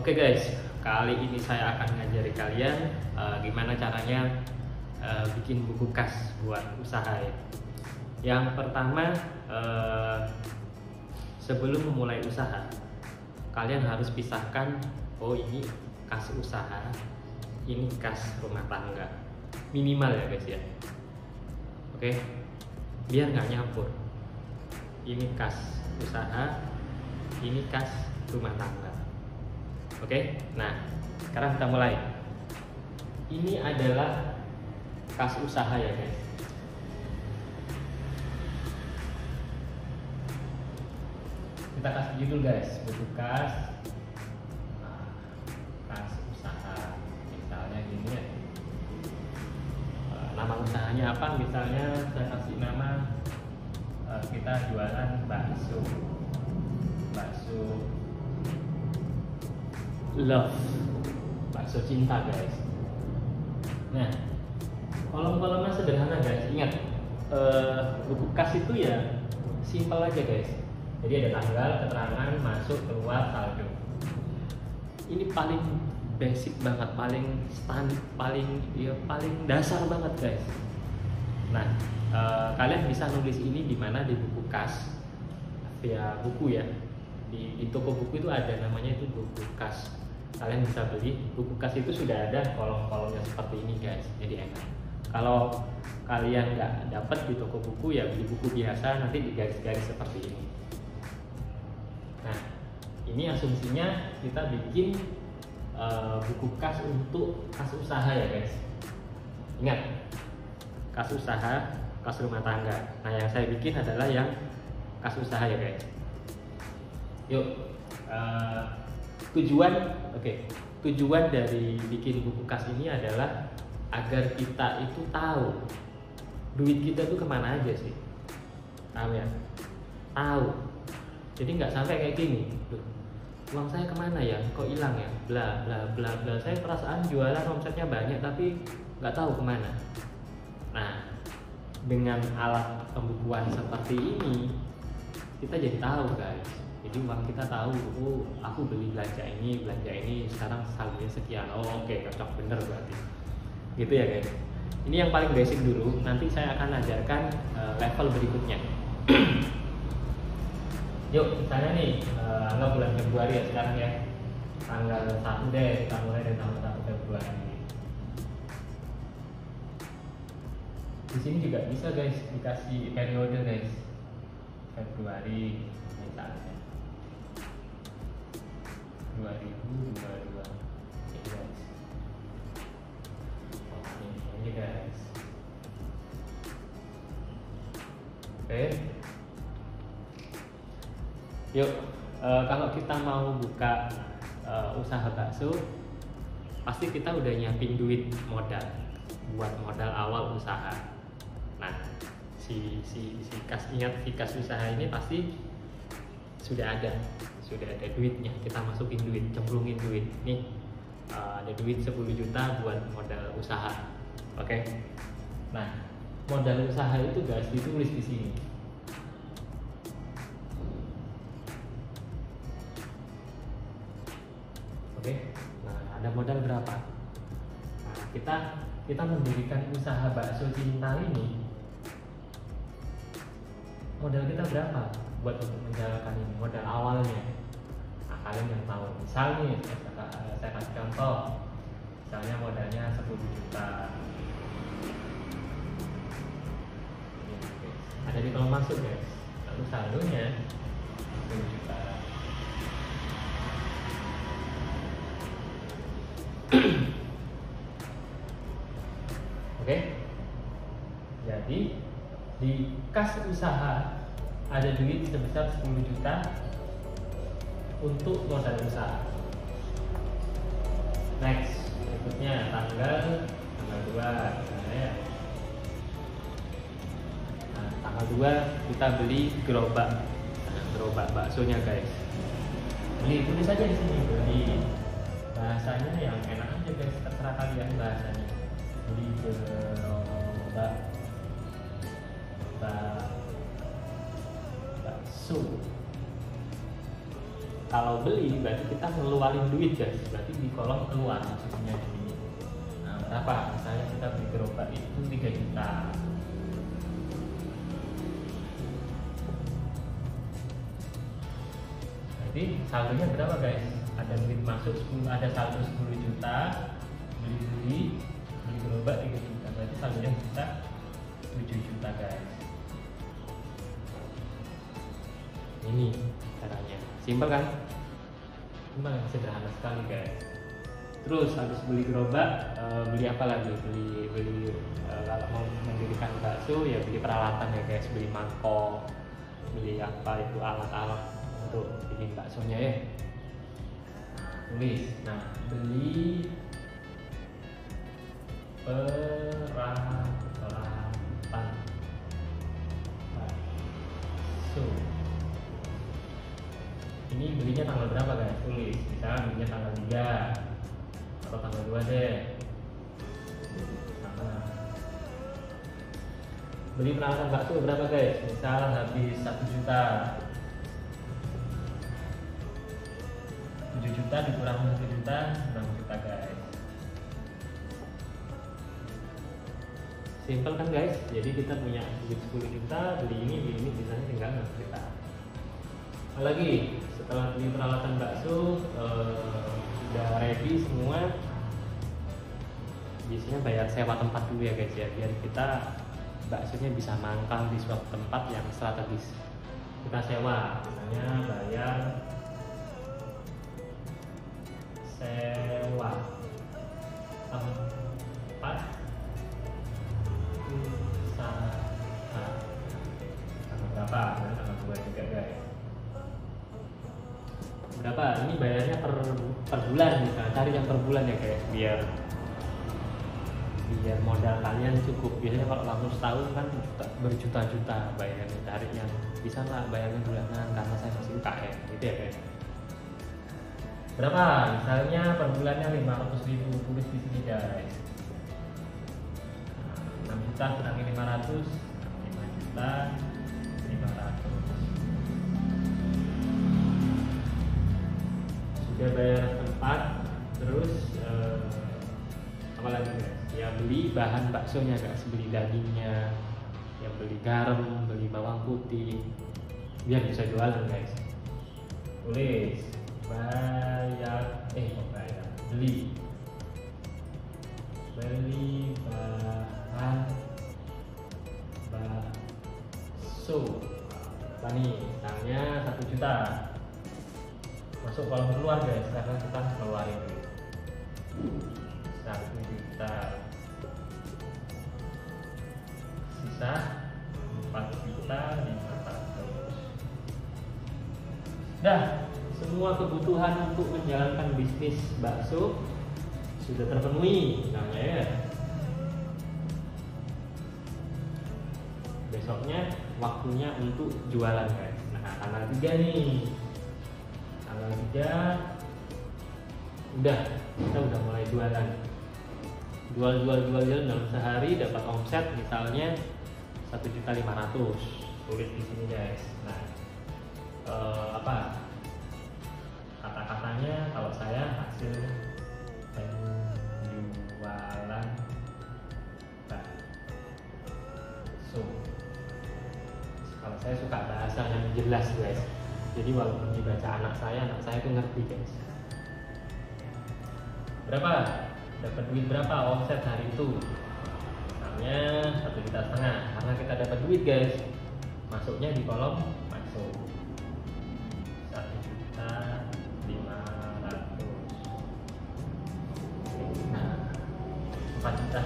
Oke guys, kali ini saya akan ngajari kalian gimana caranya bikin buku kas buat usaha ya. Yang pertama, sebelum memulai usaha, kalian harus pisahkan, oh ini kas usaha, ini kas rumah tangga, minimal ya guys ya. Oke, biar nggak nyampur. Ini kas usaha, ini kas rumah tangga. Oke, nah sekarang kita mulai. Ini adalah kas usaha ya guys. Kita kasih judul guys, buku kas, kas usaha. Misalnya gini ya. Nama usahanya apa? Misalnya saya kasih nama, kita jualan bakso love, bakso cinta guys. Nah, kolom-kolomnya sederhana guys. Ingat, buku kas itu ya simple aja guys. Jadi ada tanggal, keterangan, masuk, keluar, saldo. Ini paling basic banget, paling dasar banget guys. Nah, kalian bisa nulis ini di mana? Di buku kas via buku ya. Di toko buku itu ada namanya itu buku kas. Kalian bisa beli buku kas, itu sudah ada kolom-kolomnya seperti ini guys, jadi enak. Kalau kalian nggak dapat di toko buku ya beli buku biasa, nanti digaris-garis seperti ini. Nah, ini asumsinya kita bikin buku kas untuk kas usaha ya guys. Ingat, kas usaha, kas rumah tangga. Nah, yang saya bikin adalah yang kas usaha ya guys. Yuk, tujuan dari bikin buku kas ini adalah agar kita itu tahu duit kita tuh kemana aja sih, tahu ya, tahu. Jadi nggak sampai kayak gini, uang saya kemana ya, kok hilang ya, bla bla bla bla. Saya perasaan jualan omsetnya banyak tapi nggak tahu kemana. Nah, dengan alat pembukuan seperti ini kita jadi tahu guys. Jadi uang kita tahu, oh aku belanja ini, sekarang saldonya sekian. Oh oke, cocok, bener berarti. Gitu ya guys. Ini yang paling basic dulu, nanti saya akan ajarkan level berikutnya. Yuk, misalnya nih, anggap bulan Februari ya sekarang ya. Tanggal 1 deh, kita mulai dari tanggal 1 Februari. Di sini juga bisa guys, dikasih periode guys. Februari misalnya 2022 guys. Ini guys. Oke. Yuk, kalau kita mau buka usaha bakso, pasti kita udah nyiapin duit modal buat modal awal usaha. Nah, si kas usaha ini pasti sudah ada duitnya. Kita masukin duit, cemplungin duit. Nih, ada duit 10 juta buat modal usaha. Oke. Nah, modal usaha itu guys ditulis di sini. Oke. Nah, ada modal berapa? Nah, kita mendirikan usaha bakso cinta ini. Modal kita berapa buat untuk menjalankan ini, modal awalnya? Nah, kalian yang tahu. Misal nih, saya kasih contoh. Misalnya modalnya 10 juta. Ada di kolom masuk guys. Lalu saldonya 10 juta. Oke. Jadi di kas usaha ada duit sebesar 10 juta untuk modal usaha. Next, berikutnya tanggal 2 ya. Nah, tanggal 2 kita beli gerobak baksonya guys. Tulis aja di sini, beli, bahasanya yang enak aja guys, terserah kalian bahasanya. Beli gerobak bakso. kalau beli berarti kita ngeluarin duit guys, berarti di kolom keluar maksudnya di sini. Nah, berapa? Misalnya kita beli gerobak itu 3 juta. Jadi saldonya berapa guys? Ada duit masuk 10, ada saldo 10 juta, beli gerobak 3 juta, berarti saldonya bisa 7 juta guys. Ini caranya, simpel kan? Simpel, sederhana sekali guys. Terus habis beli gerobak, beli apa lagi? Beli kalau mau mendirikan bakso ya beli peralatan ya guys, beli mangkok, beli apa itu alat-alat untuk bikin baksonya ya. Tulis. Nah, beli peralatan bakso. Ini belinya tanggal berapa guys? Tulis. Misalnya belinya tanggal 3 atau tanggal 2 deh. Nah, beli peralatan bakso berapa guys? Misal habis 1 juta. 7 juta dikurangi 1 juta, 6 juta guys. Simple kan guys? Jadi kita punya duit 10 juta, beli ini bisanya tinggal 6 juta. Lagi setelah beli peralatan bakso udah ready semua, biasanya bayar sewa tempat dulu ya guys ya, biar kita baksonya bisa mangkal di suatu tempat yang strategis. Kita sewa, misalnya bayar sewa tempat usaha tanggal berapa? Tanggal 2 juga guys. Berapa? Ini bayarnya per bulan, misalnya cari yang per bulan ya guys, biar modal kalian cukup. Biasanya kalau kamu setahun kan berjuta-juta bayarnya, cari yang bisa nggak bayarnya bulanan karena saya masih UKM gitu ya guys. Berapa? Misalnya per bulannya 500.000, tulis di sini guys. 6 juta kurangi 500, 5 juta 500. Sudah bayar tempat, terus apa lagi guys? Ya beli bahan baksonya guys, beli dagingnya, ya beli garam, beli bawang putih, biar bisa jualan guys. Tulis beli bahan bakso. Apa nih? Misalnya 1 juta. Masuk kolom keluar guys, karena kita keluarin duit 1 juta, sisa 4.500.000. Dah, semua kebutuhan untuk menjalankan bisnis bakso sudah terpenuhi namanya ya. Besoknya waktunya untuk jualan guys. Nah, tanggal 3 nih, tanggal 3 kita udah mulai jualan. Jual dalam sehari dapat omset misalnya 1.500.000. Tulis di sini guys. Nah, kata-katanya kalau saya hasil penjualan bakso. Kalau saya suka bahasa yang jelas guys, jadi walaupun dibaca anak saya itu ngerti guys. Berapa? Dapat duit berapa omset hari itu? Misalnya 1,5 juta, karena kita dapat duit guys, masuknya di kolom masuk 1.500.000. Nah, 4,5 juta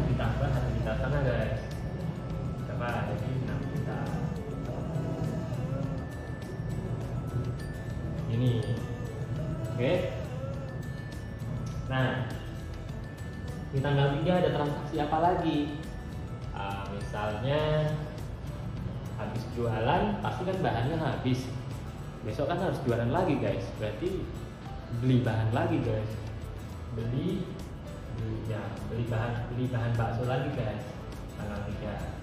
ditambah 1,5 juta guys, berapa? Jadi 6 juta. Ini, oke? Nah, di tanggal 3 ada transaksi apa lagi? Misalnya habis jualan pasti kan bahannya habis, besok kan harus jualan lagi guys, berarti beli bahan lagi guys, beli bahan bakso lagi guys tanggal 3.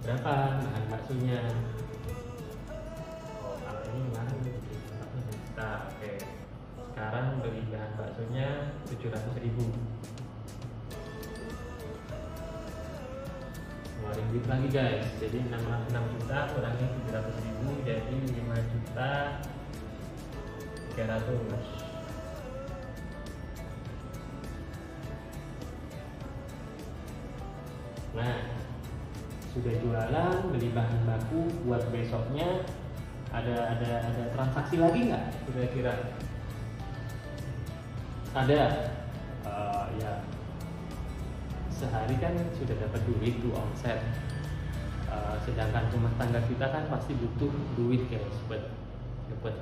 berapa bahan baksonya. Oh kalau ini kemarin bikin 1 juta, oke. Sekarang beli bahan baksonya 700.000. Ngeluarin duit lagi guys, jadi 6 juta kurangin 700.000 jadi 5.300.000. Nah, sudah jualan, beli bahan baku buat besoknya, ada transaksi lagi nggak kira-kira? Ada. Ya sehari kan sudah dapat duit tuh omset. Sedangkan rumah tangga kita kan pasti butuh duit guys buat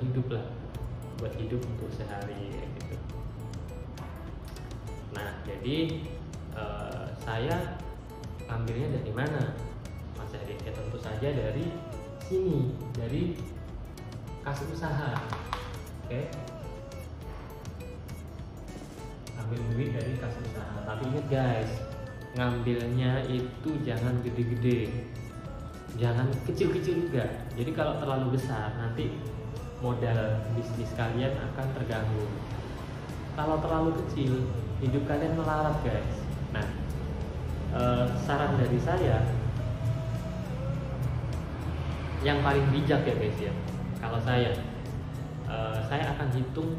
hidup lah, buat hidup untuk sehari gitu. Nah jadi saya ambilnya dari mana Mas Erik? Ya tentu saja dari sini, dari kas usaha. Oke, ambil duit dari kas usaha. Tapi ingat guys, ngambilnya itu jangan gede-gede, jangan kecil-kecil juga. Jadi kalau terlalu besar nanti modal bisnis kalian akan terganggu. Kalau terlalu kecil hidup kalian melarat guys. Nah saran dari saya yang paling bijak ya guys ya, kalau saya akan hitung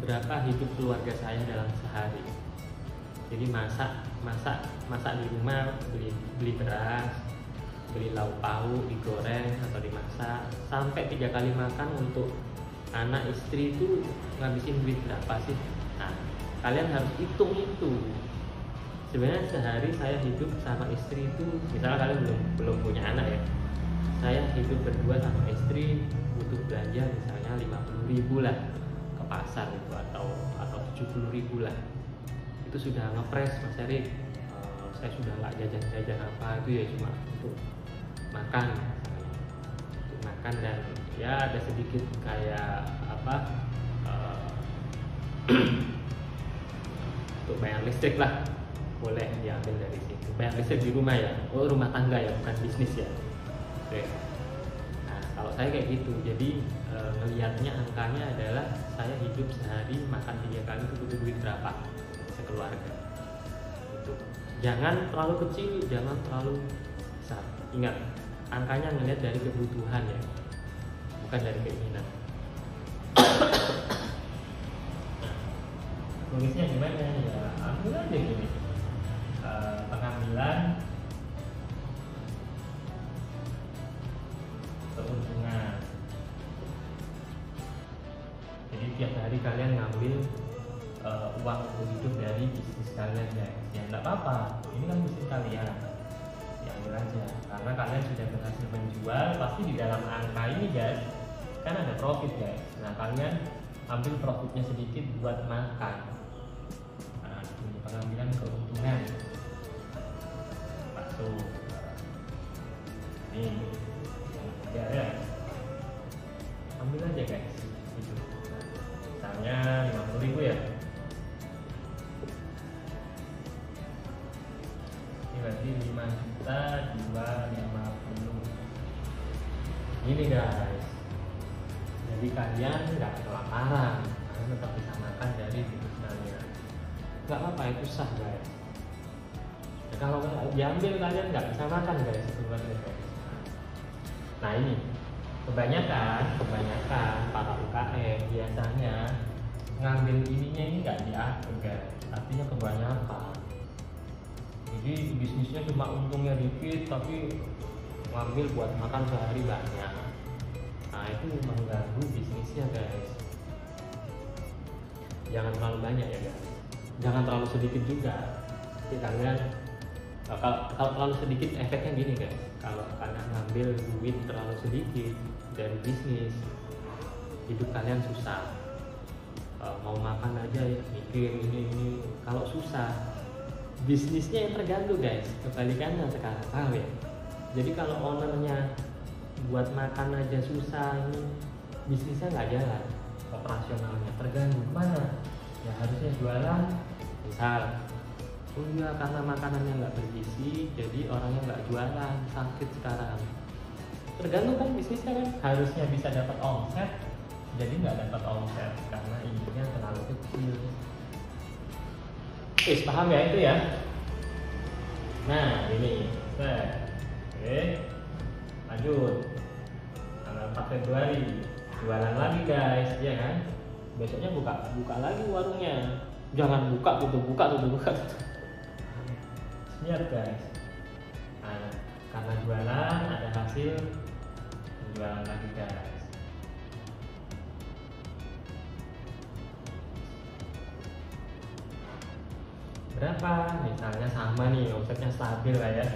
berapa hidup keluarga saya dalam sehari. Jadi masak di rumah, beli beras, beli lauk pauk, digoreng atau dimasak, sampai 3 kali makan untuk anak istri itu ngabisin duit berapa sih? Nah kalian harus hitung itu. Sebenarnya sehari saya hidup sama istri itu, misalnya kalian belum punya anak ya, saya hidup berdua sama istri butuh belanja misalnya 50.000 lah ke pasar itu, atau 70.000 lah. Itu sudah ngepres Mas Erik. Saya sudah nggak jajan apa, itu ya cuma untuk makan misalnya. Untuk makan dan ya ada sedikit kayak apa untuk bayar listrik lah, boleh diambil dari situ. Bayar listrik di rumah ya, rumah tangga ya, bukan bisnis ya. Oke. Nah kalau saya kayak gitu, jadi ngelihatnya angkanya adalah saya hidup sehari makan 3 kali itu butuh duit berapa sekeluarga. Itu jangan terlalu kecil, jangan terlalu besar. Ingat, angkanya ngelihat dari kebutuhan ya, bukan dari keinginan. Nah, tulisnya gimana ya? Ambil aja gini. Pengambilan keuntungan. Jadi tiap hari kalian ngambil uang untuk hidup dari bisnis kalian guys. Ya nggak apa-apa, ini kan bisnis kalian, diambil aja. Karena kalian sudah berhasil menjual, pasti di dalam angka ini guys kan ada profit guys. Nah kalian ambil profitnya sedikit buat makan. Nah ini pengambilan keuntungan. Bakso ini ya, ambil aja guys gitu. Misalnya 50.000 ya, ini berarti 5.250.000 ini guys. Jadi kalian nggak kelaparan, kalian tetap bisa makan dari bisnis kalian, nggak apa-apa, itu sah guys. Ya, kalau diambil kalian nggak bisa makan guys, sebenarnya guys. Nah ini kebanyakan para UKM biasanya ngambil ininya ini nggak diatur guys, artinya kebanyakan. Jadi bisnisnya cuma untungnya dikit tapi ngambil buat makan sehari banyak. Nah itu mengganggu bisnisnya guys. Jangan terlalu banyak ya guys, jangan terlalu sedikit juga. Jadi kalian kalau terlalu sedikit efeknya gini guys, kalau kalian ngambil duit terlalu sedikit dari bisnis, hidup kalian susah. Mau makan aja ya mikir ini. Kalau susah, bisnisnya yang terganggu guys. Kebalikannya sekarang, paham ya? Jadi kalau ownernya buat makan aja susah, ini bisnisnya nggak jalan, operasionalnya terganggu. Mana? Ya harusnya jualan, misal oh iya karena makanannya nggak bergizi jadi orangnya nggak jualan, sakit sekarang. Tergantung kan bisnisnya kan, harusnya bisa dapat omset jadi nggak dapat omset karena ininya terlalu kecil. Paham ya itu ya. Nah ini oke, lanjut. Tanggal 4 Februari jualan lagi guys, ya kan? Besoknya buka lagi warungnya. Jangan buka tutup. Lihat guys. Nah, karena jualan ada hasil, jualan lagi guys. Berapa? Misalnya sama nih, omsetnya stabil lah ya,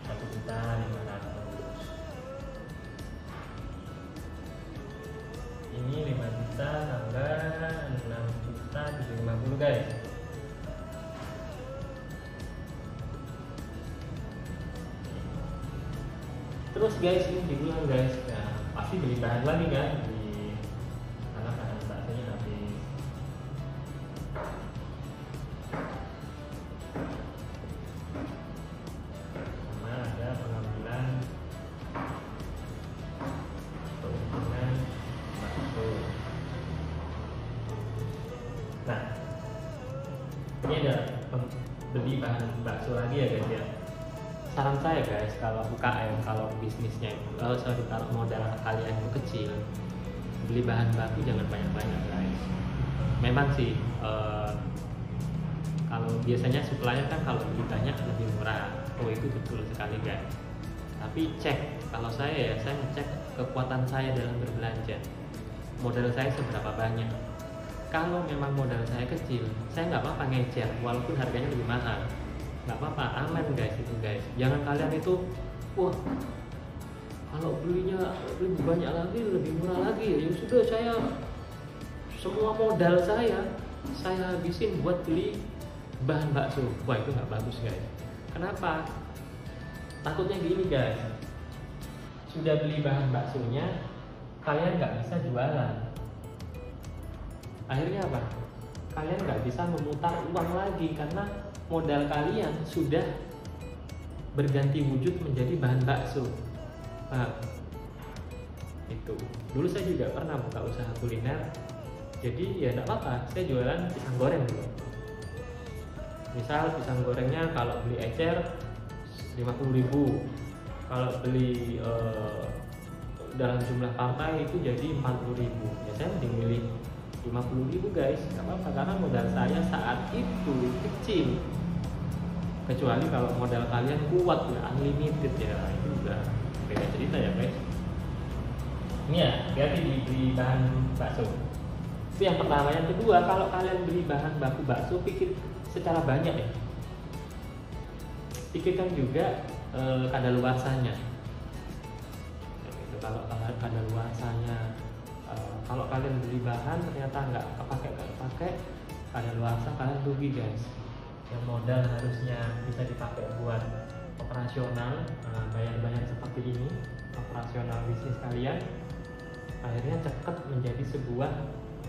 1.500.000. Ini 5 juta tambah 6.750 guys. Terus guys ini diulang guys, nah pasti beli bahan lagi kan karena bahan baksonya habis. Sama ada pengambilan keuntungan bakso. Nah ini ada beli bahan bakso lagi ya guys ya. Saran saya guys, kalau UKM, kalau bisnisnya itu, kalau modal kalian itu kecil, beli bahan baku jangan banyak-banyak guys. Memang sih, kalau biasanya supplier kan kalau beli banyak lebih murah. Oh itu betul sekali guys. Tapi cek, kalau saya ngecek kekuatan saya dalam berbelanja. Modal saya seberapa banyak. Kalau memang modal saya kecil, saya nggak apa-apa ngecer, walaupun harganya lebih mahal. Nggak apa-apa, aman guys itu guys. Jangan kalian itu, wah kalau belinya lebih banyak lagi, lebih murah lagi, ya sudah saya semua modal saya habisin buat beli bahan bakso. Wah itu nggak bagus guys. Kenapa? Takutnya gini guys, sudah beli bahan baksonya, kalian nggak bisa jualan. Akhirnya apa? Kalian nggak bisa memutar uang lagi karena modal kalian sudah berganti wujud menjadi bahan bakso. Itu dulu saya juga pernah buka usaha kuliner, jadi ya enggak apa-apa, saya jualan pisang goreng dulu. Misal pisang gorengnya kalau beli ecer 50.000, kalau beli dalam jumlah partai itu jadi 40.000. Ya saya mending milih 50.000 guys, nggak apa-apa karena modal saya saat itu kecil. Kecuali kalau modal kalian kuat ya, unlimited ya, itu udah beda cerita ya guys. Ini ya, berarti beli bahan bakso. Itu yang pertama. Yang kedua, kalau kalian beli bahan baku bakso, pikir secara banyak ya. Pikirkan juga kadaluarsanya. Itu kalau kadaluarsanya. Kalau kalian beli bahan ternyata nggak kepake, kadaluarsa kalian rugi guys. Yang modal harusnya bisa dipakai buat operasional, bayar-bayar seperti ini, operasional bisnis kalian, akhirnya cepat menjadi sebuah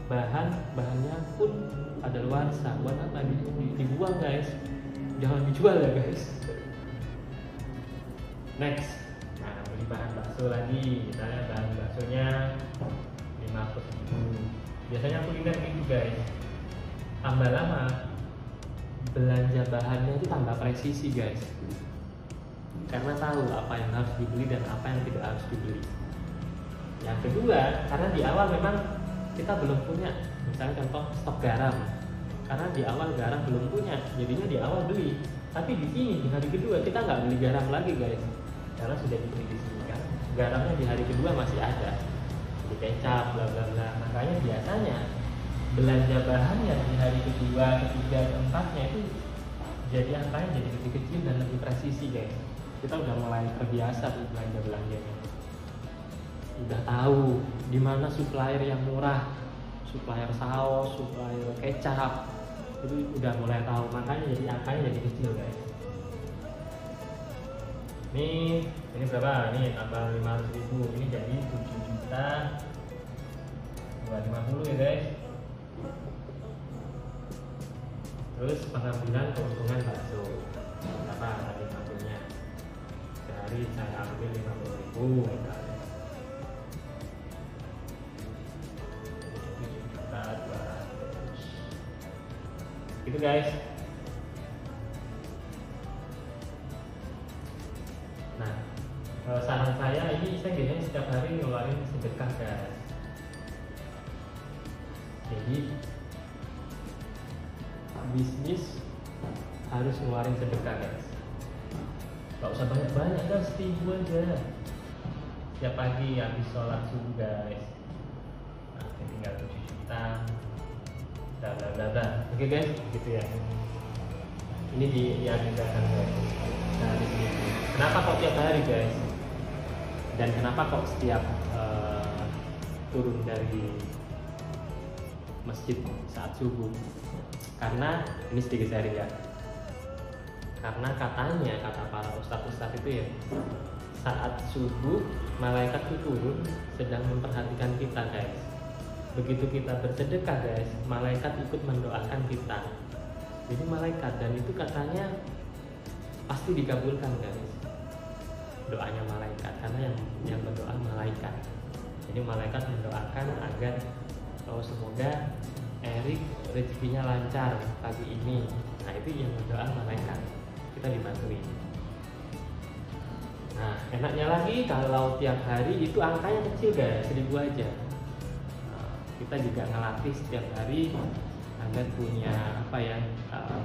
bahannya pun kadaluarsa. Buat apa? Dibuang guys, jangan dijual ya guys. Next, nah beli bahan bakso lagi, misalnya bahan baksonya 500.000. Biasanya kuliner gitu guys, tambah lama belanja bahannya itu tambah presisi guys, karena tahu apa yang harus dibeli dan apa yang tidak harus dibeli. Yang kedua, karena di awal memang kita belum punya, misalnya contoh stok garam, karena di awal garam belum punya, jadinya di awal beli. Tapi di sini di hari kedua kita nggak beli garam lagi guys, karena sudah dibeli di sini kan. Garamnya di hari kedua masih ada, di kecap, bla bla bla. Makanya biasanya belanja bahannya di hari kedua, ketiga, keempatnya itu jadi angkanya jadi lebih kecil dan lebih presisi guys. Kita udah mulai terbiasa tuh belanja-belanjanya. Udah tahu di mana supplier yang murah, supplier saus, supplier kecap, itu udah mulai tahu, makanya jadi angkanya jadi kecil guys. Ini berapa? Ini tambah 500.000, ini jadi 7.250 ya guys. Terus pengambilan keuntungan bakso berapa tadi ngambilnya? Sehari saya ambil 50.000 misalnya. Gitu guys. Nah, saran saya ini saya biasanya setiap hari ngeluarin sedekah guys. Jadi bisnis harus ngeluarin sedekah guys. Gak usah banyak-banyak guys, 1.000 aja. Setiap pagi habis sholat subuh guys. Nah, tinggal cuci juta. Oke guys, gitu ya. Ini diagendakan guys. Nah, di sini. Kenapa kok tiap hari guys? Dan kenapa kok setiap turun dari masjid saat subuh? Karena ini sedikit sharing ya. Karena katanya, kata para ustadz itu ya, saat subuh malaikat itu turun sedang memperhatikan kita guys. Begitu kita bersedekah guys, malaikat ikut mendoakan kita. Jadi malaikat, dan itu katanya pasti dikabulkan guys, doanya malaikat, karena yang berdoa malaikat. Jadi malaikat mendoakan agar semoga Erik rezekinya lancar pagi ini. Nah itu yang berdoa malaikat, kita dibantuin. Nah enaknya lagi kalau tiap hari itu angkanya kecil guys, 1.000 aja. Kita juga ngelatih setiap hari agar punya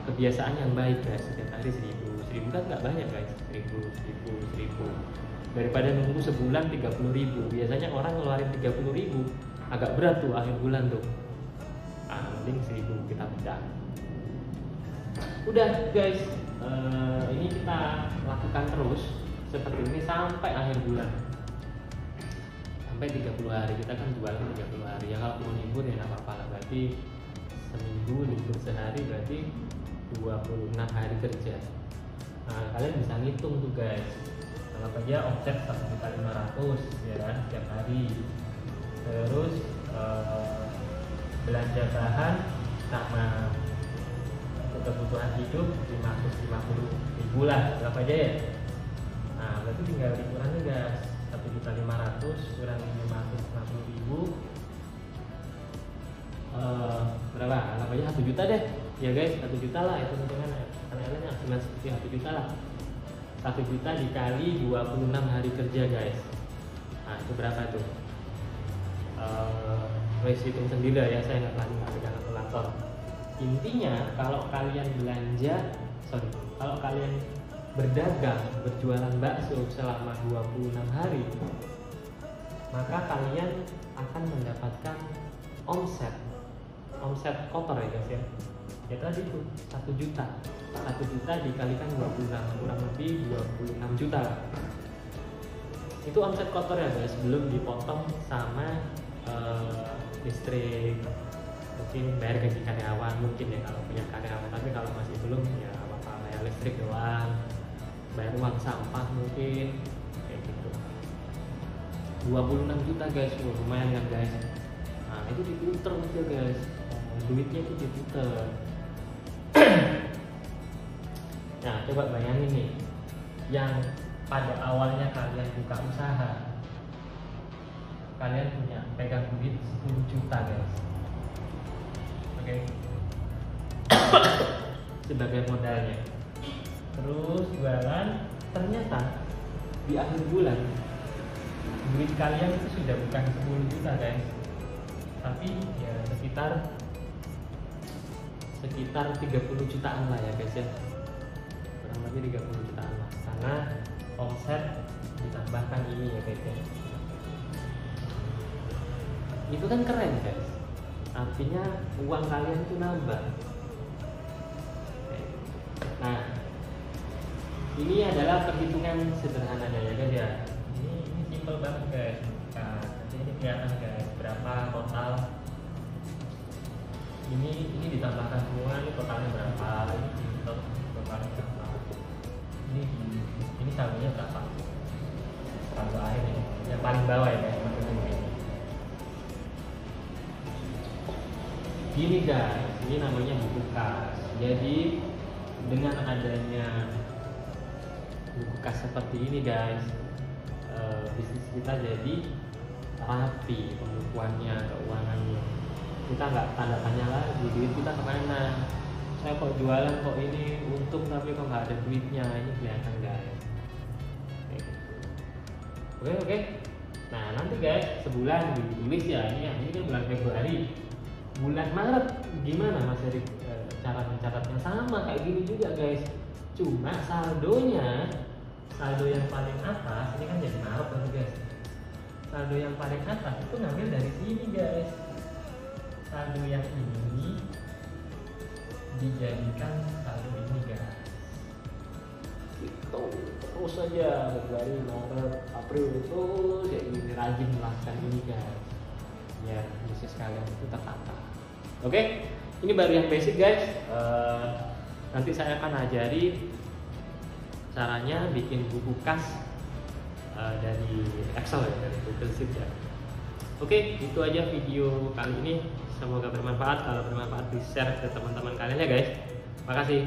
kebiasaan yang baik guys. Setiap hari 1.000 kan nggak banyak guys, 1.000 daripada nunggu sebulan 30.000. Biasanya orang ngeluarin 30.000 agak berat tuh akhir bulan tuh. Mending 1.000 kita bedah. Udah guys, ini kita lakukan terus seperti ini sampai akhir bulan. Sampai 30 hari, kita kan jualan 30 hari ya. Kalau mau libur ya nggak apa-apa lah, berarti seminggu libur sehari, berarti 26 hari kerja. Nah kalian bisa ngitung tuh guys, kalau aja omset 1.500.000 ya kan setiap hari. Terus belanja bahan sama kebutuhan hidup 550.000 lah, berapa aja ya. Nah berarti tinggal liburannya guys, 1.500.000 kurang 550.000, berapa? Anggap aja 1 juta deh ya guys, 1 juta lah itu hitungannya, aneh-anehnya cuma seperti 1 juta lah. 1 juta dikali 26 hari kerja guys. Nah itu berapa tuh? Wes hitung sendiri ya, saya nggak lagi pegang kalkulator. Intinya kalau kalian kalau kalian berdagang, berjualan bakso selama 26 hari, maka kalian akan mendapatkan omset kotor ya guys ya. Ya tadi itu 1 juta. 1 juta dikalikan 26, kurang lebih 26 juta lah. Itu omset kotor ya guys, belum dipotong sama listrik, mungkin bayar gaji karyawan mungkin ya kalau punya karyawan. Tapi kalau masih belum ya apa-apa, bayar listrik doang, bayar uang sampah mungkin kayak gitu. 26 juta guys, lumayan kan guys. Nah itu diputer aja guys, duitnya itu diputer. Nah coba bayangin nih, yang pada awalnya kalian buka usaha, kalian punya pegang duit 10 juta guys, oke. Sebagai modalnya. Terus jualan, ternyata di akhir bulan duit kalian itu sudah bukan 10 juta guys, tapi ya sekitar 30 jutaan lah ya guys ya, kurang lebih 30 jutaan lah, karena omset ditambahkan ini ya guys ya. Itu kan keren guys, artinya uang kalian itu nambah. Nah ini adalah perhitungan sederhananya ya guys ya. Ini simple banget guys. Nah, nanti ini kelihatan guys berapa total. Ini ditambahkan semua, ini totalnya berapa, ini totalnya berapa, ini saldonya berapa, saldo akhir ini yang paling bawah ya guys, maksudnya ini. Gini guys, ini namanya buku kas. Jadi dengan adanya buku kas seperti ini guys, bisnis kita jadi rapi pembukuannya, keuangannya. Kita nggak tanda tanya lagi duit kita kemana. Saya kok jualan kok ini untung tapi kok nggak ada duitnya, ini kelihatan guys. Oke. Nah nanti guys sebulan ditulis ya, ini kan bulan Februari. Bulan Maret gimana Mas Erik cara mencatatnya? Sama kayak gini juga guys. Cuma saldo yang paling atas ini kan jadi Maret nanti guys. Saldo yang paling atas itu ngambil dari sini guys. Saldo yang ini dijadikan saldo ini guys. Gitu terus saja Februari, Maret, April terus ya ini rajin melakukan ini guys. Ya bisnis kalian itu tertata. Oke, ini baru yang basic guys. Nanti saya akan ajari caranya bikin buku kas dari Excel ya, dari Google Sheet ya. Oke, itu aja video kali ini. Semoga bermanfaat. Kalau bermanfaat di share ke teman-teman kalian ya guys. Makasih.